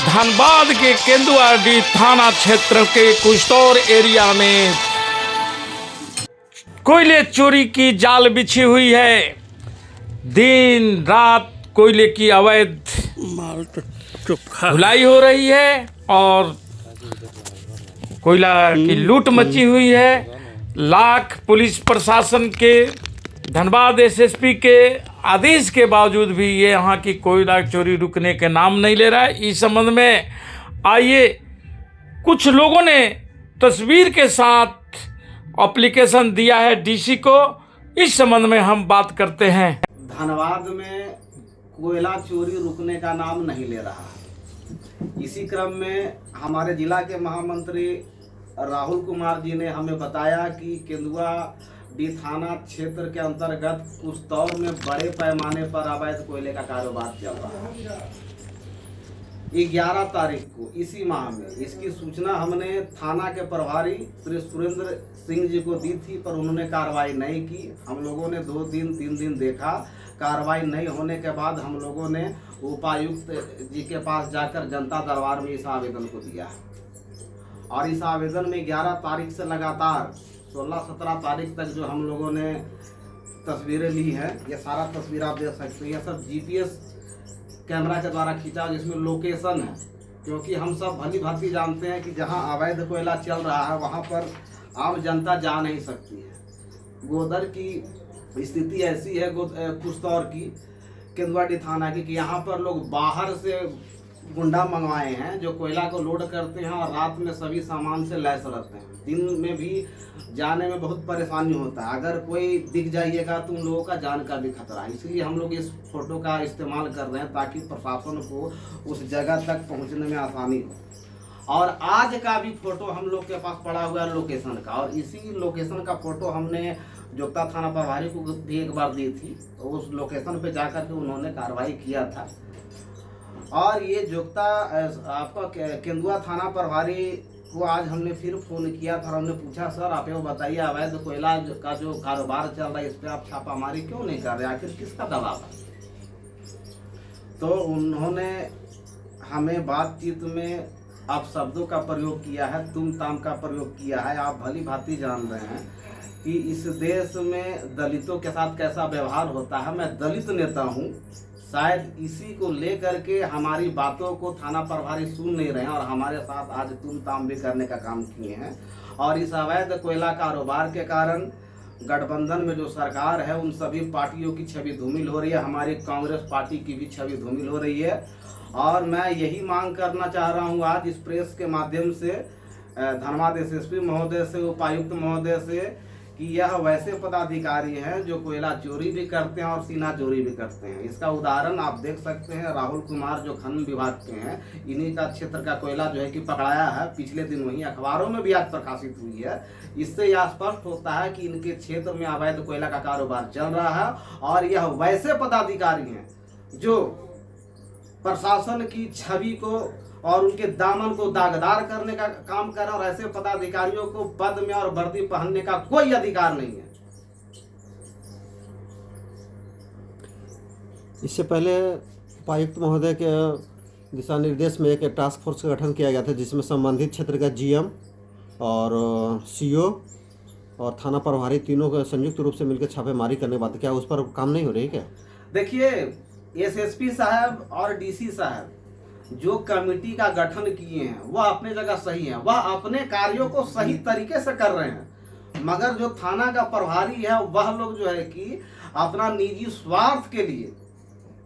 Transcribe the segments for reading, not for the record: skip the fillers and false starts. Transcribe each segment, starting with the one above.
धनबाद के केंदुआडीह थाना क्षेत्र के कुश्तौर एरिया में कोयले चोरी की जाल बिछी हुई है। दिन रात कोयले की अवैध ढुलाई हो रही है और कोयला की लूट मची हुई है। लाख पुलिस प्रशासन के, धनबाद एसएसपी के आदेश के बावजूद भी ये यहाँ की कोयला चोरी रुकने के नाम नहीं ले रहा है। इस संबंध में आइए, कुछ लोगों ने तस्वीर के साथ एप्लीकेशन दिया है डीसी को। इस संबंध में हम बात करते हैं। धनबाद में कोयला चोरी रुकने का नाम नहीं ले रहा है। इसी क्रम में हमारे जिला के महामंत्री राहुल कुमार जी ने हमें बताया कि केंदुआडीह थाना क्षेत्र के अंतर्गत कुश्तौर में बड़े पैमाने पर अवैध कोयले का कारोबार चल रहा है। 11 तारीख को इसी माह में इसकी सूचना हमने थाना के प्रभारी श्री सुरेंद्र सिंह जी को दी थी, पर उन्होंने कार्रवाई नहीं की। हम लोगों ने 2 दिन 3 दिन देखा, कार्रवाई नहीं होने के बाद हम लोगों ने उपायुक्त जी के पास जाकर जनता दरबार में इस आवेदन को दिया और इस आवेदन में 11 तारीख से लगातार 16-17 तारीख तक जो हम लोगों ने तस्वीरें ली हैं, ये सारा तस्वीर आप देख सकते हैं। यह सब जीपीएस कैमरा के द्वारा खींचा, जिसमें लोकेशन है, क्योंकि हम सब भली भांति जानते हैं कि जहां अवैध कोयला चल रहा है वहां पर आम जनता जा नहीं सकती है। गोदर की स्थिति ऐसी है कुश्तौर की, केंदुआडीह थाना की, कि यहाँ पर लोग बाहर से गुंडा मंगवाए हैं जो कोयला को लोड करते हैं और रात में सभी सामान से लैस रहते हैं। दिन में भी जाने में बहुत परेशानी होता है। अगर कोई दिख जाइएगा तो उन लोगों का जान का भी खतरा है। इसलिए हम लोग इस फोटो का इस्तेमाल कर रहे हैं ताकि प्रशासन को उस जगह तक पहुंचने में आसानी हो। और आज का भी फोटो हम लोग के पास पड़ा हुआ है लोकेशन का, और इसी लोकेशन का फोटो हमने जोगता थाना प्रभारी को भी एक बार दी थी, तो उस लोकेशन पे जाकर के उन्होंने कार्रवाई किया था। और ये जोगता आपका केंदुआ थाना प्रभारी को आज हमने फिर फोन किया था और हमने पूछा, सर आप ये बताइए अवैध कोयला का जो कारोबार चल रहा है इस पर आप छापामारी क्यों नहीं कर रहे, आखिर किसका दबाव है? तो उन्होंने हमें बातचीत में आप शब्दों का प्रयोग किया है, तुम ताम का प्रयोग किया है। आप भली भांति जान रहे हैं कि इस देश में दलितों के साथ कैसा व्यवहार होता है। मैं दलित नेता हूँ, शायद इसी को लेकर के हमारी बातों को थाना प्रभारी सुन नहीं रहे हैं और हमारे साथ आज तुम ताम भी करने का काम किए हैं। और इस अवैध कोयला कारोबार के कारण गठबंधन में जो सरकार है उन सभी पार्टियों की छवि धूमिल हो रही है। हमारी कांग्रेस पार्टी की भी छवि धूमिल हो रही है। और मैं यही मांग करना चाह रहा हूँ आज इस प्रेस के माध्यम से धनबाद एसएसपी महोदय से, उपायुक्त महोदय से, कि यह वैसे पदाधिकारी हैं जो कोयला चोरी भी करते हैं और सीना चोरी भी करते हैं। इसका उदाहरण आप देख सकते हैं, राहुल कुमार जो खनन विभाग के हैं, इन्हीं का क्षेत्र का कोयला जो है कि पकड़ाया है। पिछले दिन वही अखबारों में भी आज प्रकाशित हुई है। इससे यह स्पष्ट होता है कि इनके क्षेत्र में अवैध कोयला का कारोबार चल रहा है और यह वैसे पदाधिकारी हैं जो प्रशासन की छवि को और उनके दामन को दागदार करने का काम कर रहे हैं। और ऐसे पदाधिकारियों को पद में और वर्दी पहनने का कोई अधिकार नहीं है। इससे पहले उपायुक्त महोदय के दिशा निर्देश में एक टास्क फोर्स का गठन किया गया था, जिसमें संबंधित क्षेत्र का जीएम और सीओ और थाना प्रभारी तीनों को संयुक्त रूप से मिलकर छापेमारी करने की बात। क्या उस पर काम नहीं हो रही क्या? देखिए, एसएसपी साहब और डीसी साहब जो कमेटी का गठन किए हैं वह अपने जगह सही है, वह अपने कार्यों को सही तरीके से कर रहे हैं। मगर जो थाना का प्रभारी है वह लोग जो है कि अपना निजी स्वार्थ के लिए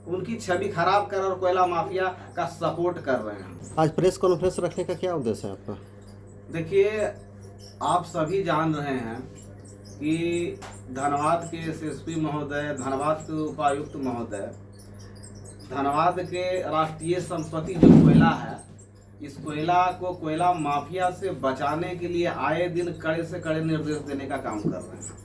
उनकी छवि खराब कर और कोयला माफिया का सपोर्ट कर रहे हैं। आज प्रेस कॉन्फ्रेंस रखने का क्या उद्देश्य है आपका? देखिए, आप सभी जान रहे हैं कि धनबाद के एसएसपी महोदय, धनबाद के उपायुक्त महोदय, धनबाद के राष्ट्रीय संपत्ति जो कोयला है, इस कोयला को कोयला माफिया से बचाने के लिए आए दिन कड़े से कड़े निर्देश देने का काम कर रहे हैं।